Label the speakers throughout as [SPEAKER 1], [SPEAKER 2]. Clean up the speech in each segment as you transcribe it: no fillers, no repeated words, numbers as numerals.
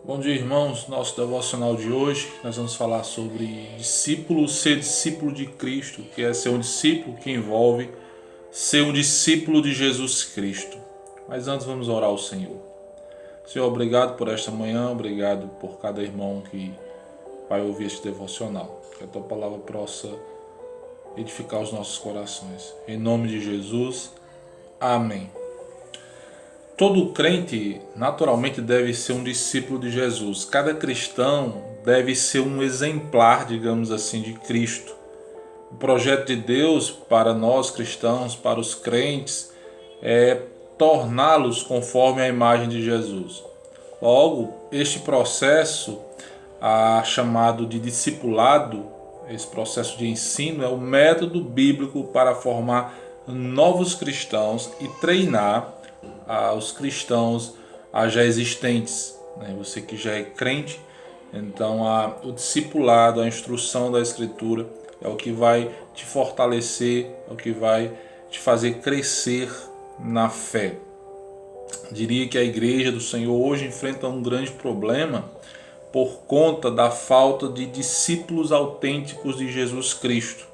[SPEAKER 1] Bom dia, irmãos. Nosso devocional de hoje, nós vamos falar sobre discípulo, ser discípulo de Cristo, que é ser um discípulo que envolve ser um discípulo de Jesus Cristo. Mas antes vamos orar ao Senhor. Senhor, obrigado por esta manhã, obrigado por cada irmão que vai ouvir este devocional. Que a tua palavra possa edificar os nossos corações. Em nome de Jesus, amém. Todo crente naturalmente deve ser um discípulo de Jesus. Cada cristão deve ser um exemplar, digamos assim, de Cristo. O projeto de Deus para nós cristãos, para os crentes, é torná-los conforme a imagem de Jesus. Logo, este processo, chamado de discipulado, esse processo de ensino, é o método bíblico para formar novos cristãos e treinar aos cristãos já existentes, né? Você que já é crente, então o discipulado, a instrução da Escritura é o que vai te fortalecer, é o que vai te fazer crescer na fé. Diria que a igreja do Senhor hoje enfrenta um grande problema por conta da falta de discípulos autênticos de Jesus Cristo.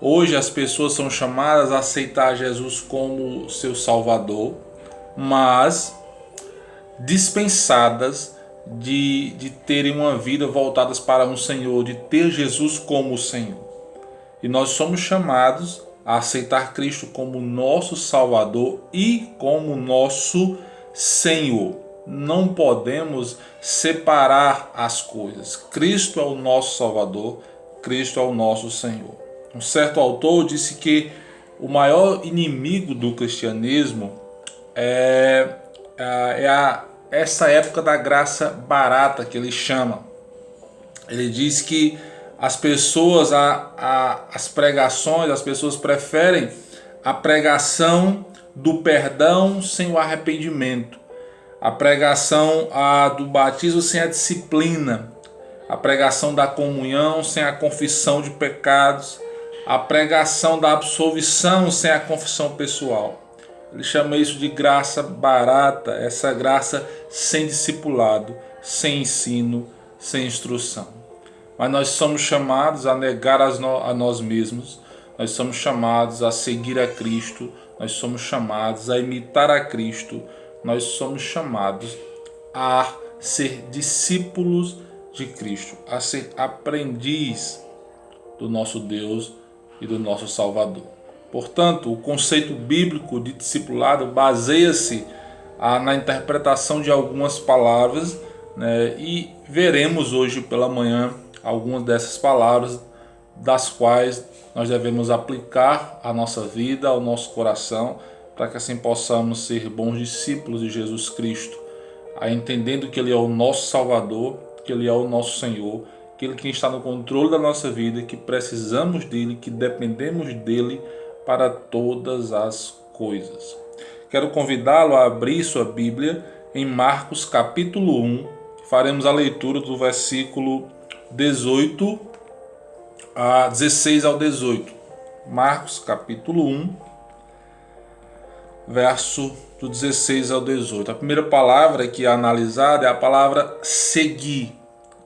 [SPEAKER 1] Hoje as pessoas são chamadas a aceitar Jesus como seu Salvador, mas dispensadas de terem uma vida voltadas para um Senhor, de ter Jesus como Senhor. E nós somos chamados a aceitar Cristo como nosso Salvador e como nosso Senhor. Não podemos separar as coisas. Cristo é o nosso Salvador, Cristo é o nosso Senhor. Um certo autor disse que o maior inimigo do cristianismo essa época da graça barata que ele chama. Ele diz que as pessoas, as pregações, as pessoas preferem a pregação do perdão sem o arrependimento, a pregação do batismo sem a disciplina, a pregação da comunhão sem a confissão de pecados, a pregação da absolvição sem a confissão pessoal. Ele chama isso de graça barata, essa graça sem discipulado, sem ensino, sem instrução. Mas nós somos chamados a negar a nós mesmos, nós somos chamados a seguir a Cristo, nós somos chamados a imitar a Cristo, nós somos chamados a ser discípulos de Cristo, a ser aprendiz do nosso Deus e do nosso Salvador. Portanto, o conceito bíblico de discipulado baseia-se na interpretação de algumas palavras, né, e veremos hoje pela manhã algumas dessas palavras das quais nós devemos aplicar à nossa vida, ao nosso coração, para que assim possamos ser bons discípulos de Jesus Cristo, entendendo que Ele é o nosso Salvador, que Ele é o nosso Senhor, que Ele quem está no controle da nossa vida, que precisamos dEle, que dependemos dEle para todas as coisas. Quero convidá-lo a abrir sua Bíblia em Marcos capítulo 1. Faremos a leitura do versículo 18 a 16 ao 18. Marcos capítulo 1, verso do 16 ao 18. A primeira palavra que é analisada é a palavra seguir,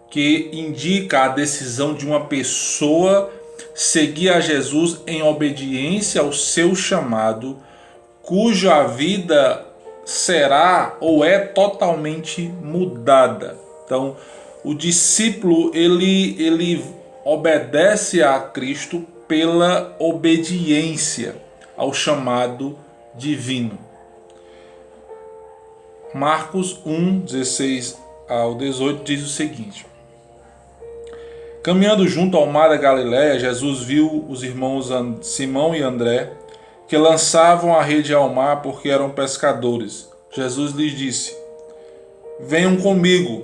[SPEAKER 1] que indica a decisão de uma pessoa seguir a Jesus em obediência ao seu chamado, cuja vida será ou é totalmente mudada. Então, o discípulo ele obedece a Cristo pela obediência ao chamado divino. Marcos 1, 16 ao 18 diz o seguinte: Caminhando junto ao mar da Galiléia, Jesus viu os irmãos Simão e André, que lançavam a rede ao mar porque eram pescadores. Jesus lhes disse: Venham comigo,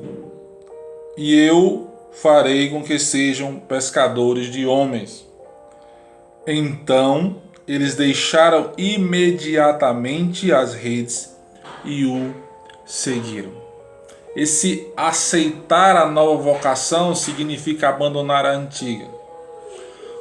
[SPEAKER 1] e eu farei com que sejam pescadores de homens. Então eles deixaram imediatamente as redes e o seguiram. Esse aceitar a nova vocação significa abandonar a antiga.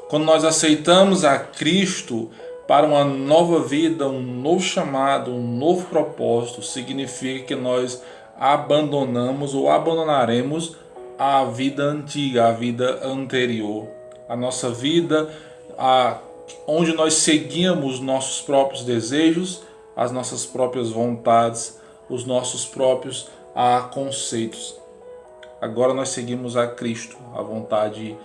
[SPEAKER 1] Quando nós aceitamos a Cristo para uma nova vida, um novo chamado, um novo propósito, significa que nós abandonamos ou abandonaremos a vida antiga, a vida anterior, a nossa vida onde nós seguíamos nossos próprios desejos, as nossas próprias vontades, os nossos próprios conceitos. Agora nós seguimos a Cristo, a vontade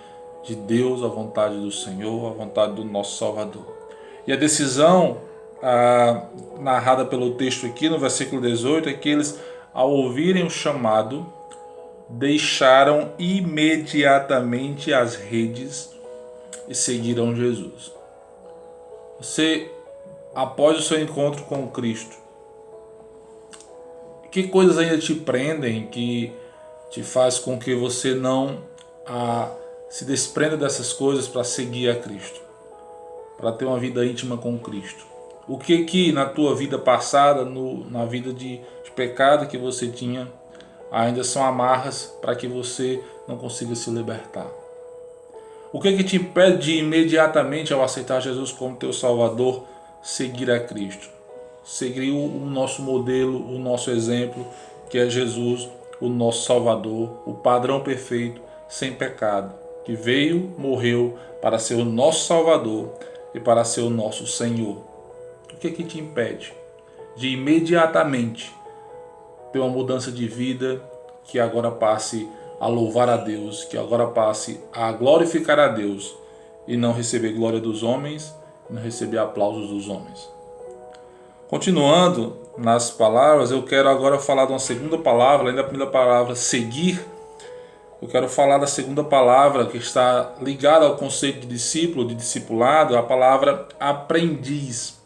[SPEAKER 1] de Deus, a vontade do Senhor, a vontade do nosso Salvador. E a decisão narrada pelo texto aqui no versículo 18 é que eles, ao ouvirem o chamado, deixaram imediatamente as redes e seguiram Jesus. Você, após o seu encontro com Cristo, que coisas ainda te prendem, que te faz com que você não se desprenda dessas coisas para seguir a Cristo, para ter uma vida íntima com Cristo? O que na tua vida passada, na vida de pecado que você tinha, ainda são amarras para que você não consiga se libertar? O que te impede de imediatamente, ao aceitar Jesus como teu Salvador, seguir a Cristo? Seguir o nosso modelo, o nosso exemplo, que é Jesus, o nosso Salvador, o padrão perfeito, sem pecado, que veio, morreu para ser o nosso Salvador e para ser o nosso Senhor. O que te impede de imediatamente ter uma mudança de vida, que agora passe a louvar a Deus, que agora passe a glorificar a Deus e não receber glória dos homens, não receber aplausos dos homens? Continuando nas palavras, eu quero agora falar de uma segunda palavra, além da primeira palavra, seguir. Eu quero falar da segunda palavra que está ligada ao conceito de discípulo, de discipulado, a palavra aprendiz.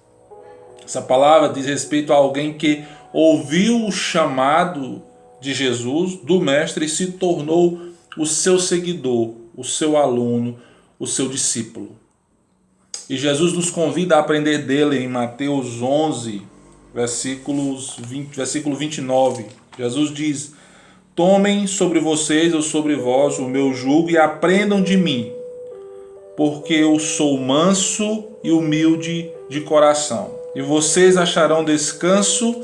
[SPEAKER 1] Essa palavra diz respeito a alguém que ouviu o chamado de Jesus, do Mestre, e se tornou o seu seguidor, o seu aluno, o seu discípulo. E Jesus nos convida a aprender dele em Mateus 11, versículo 29. Jesus diz: tomem sobre vocês ou sobre vós o meu jugo e aprendam de mim, porque eu sou manso e humilde de coração, e vocês acharão descanso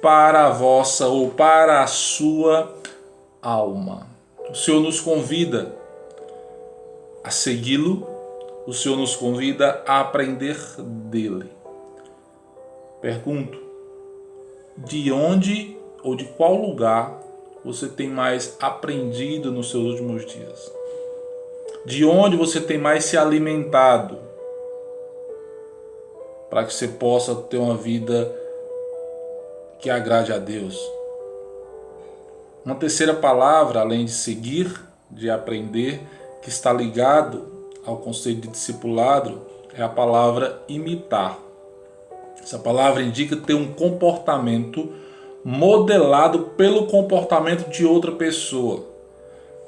[SPEAKER 1] para a vossa ou para a sua alma. O Senhor nos convida a segui-lo, o Senhor nos convida a aprender dele. Pergunto: de onde ou de qual lugar você tem mais aprendido nos seus últimos dias? De onde você tem mais se alimentado para que você possa ter uma vida que agrade a Deus? Uma terceira palavra, além de seguir, de aprender, que está ligado ao conceito de discipulado, é a palavra imitar. Essa palavra indica ter um comportamento modelado pelo comportamento de outra pessoa.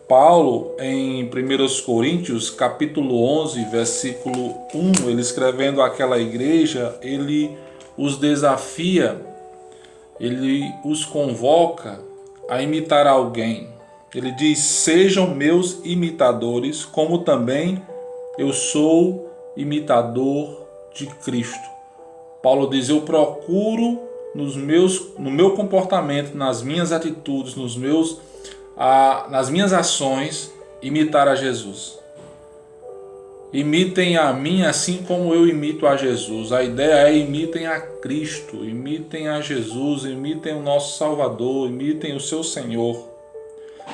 [SPEAKER 1] Paulo, em 1 Coríntios, capítulo 11, versículo 1, ele escrevendo àquela igreja, ele os desafia, ele os convoca a imitar alguém. Ele diz: sejam meus imitadores, como também eu sou imitador de Cristo. Paulo diz: eu procuro no meu comportamento, nas minhas atitudes, nas minhas ações, imitar a Jesus. Imitem a mim assim como eu imito a Jesus. A ideia é: imitem a Cristo, imitem a Jesus, imitem o nosso Salvador, imitem o seu Senhor.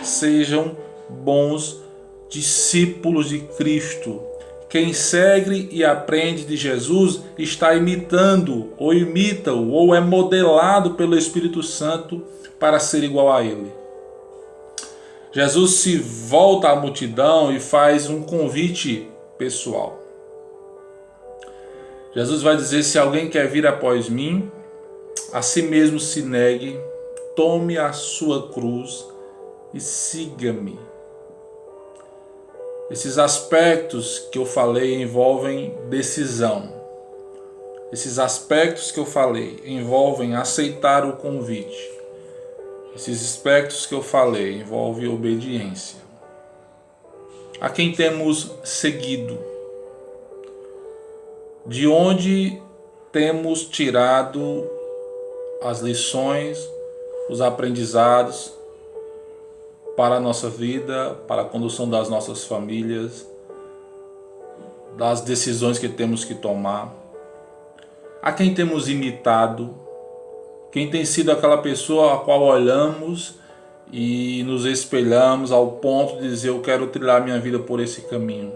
[SPEAKER 1] Sejam bons discípulos de Cristo. Quem segue e aprende de Jesus está imitando, ou imita-o, ou é modelado pelo Espírito Santo para ser igual a ele. Jesus se volta à multidão e faz um convite pessoal. Jesus vai dizer: se alguém quer vir após mim, a si mesmo se negue, tome a sua cruz e siga-me. Esses aspectos que eu falei envolvem decisão. Esses aspectos que eu falei envolvem aceitar o convite. Esses aspectos que eu falei envolvem obediência. A quem temos seguido? De onde temos tirado as lições, os aprendizados para a nossa vida, para a condução das nossas famílias, das decisões que temos que tomar. A quem temos imitado, quem tem sido aquela pessoa a qual olhamos e nos espelhamos ao ponto de dizer: eu quero trilhar minha vida por esse caminho.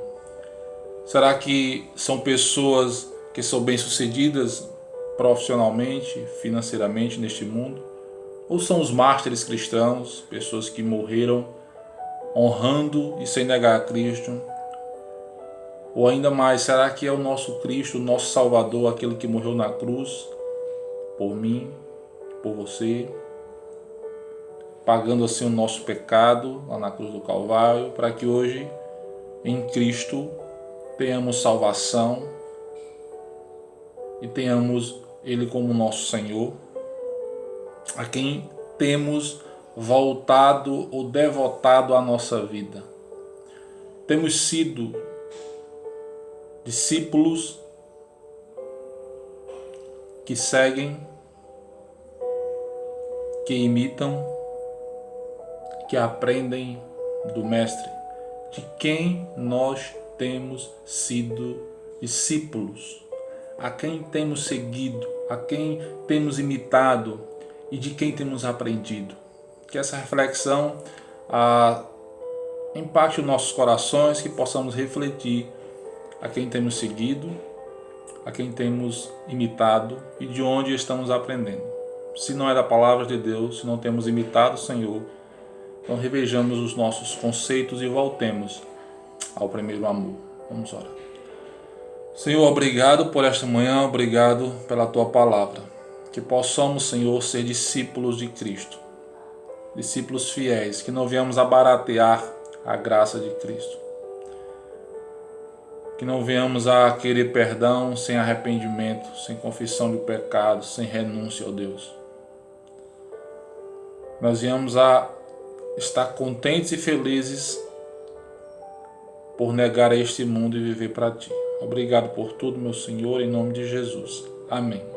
[SPEAKER 1] Será que são pessoas que são bem-sucedidas profissionalmente, financeiramente neste mundo? Ou são os mártires cristãos, pessoas que morreram honrando e sem negar a Cristo? Ou ainda mais, será que é o nosso Cristo, o nosso Salvador, aquele que morreu na cruz por mim, por você, pagando assim o nosso pecado lá na cruz do Calvário, para que hoje em Cristo tenhamos salvação e tenhamos Ele como nosso Senhor, a quem temos voltado ou devotado a nossa vida. Temos sido discípulos que seguem, que imitam, que aprendem do Mestre. De quem nós temos sido discípulos, a quem temos seguido, a quem temos imitado e de quem temos aprendido. Que essa reflexão impacte os nossos corações, que possamos refletir a quem temos seguido, a quem temos imitado e de onde estamos aprendendo. Se não é da palavra de Deus, se não temos imitado o Senhor, então revejamos os nossos conceitos e voltemos ao primeiro amor. Vamos orar. Senhor, obrigado por esta manhã, obrigado pela Tua palavra. Que possamos, Senhor, ser discípulos de Cristo, discípulos fiéis, que não venhamos a baratear a graça de Cristo, que não venhamos a querer perdão sem arrependimento, sem confissão de pecado, sem renúncia, ó Deus. Nós venhamos a estar contentes e felizes por negar a este mundo e viver para Ti. Obrigado por tudo, meu Senhor, em nome de Jesus. Amém.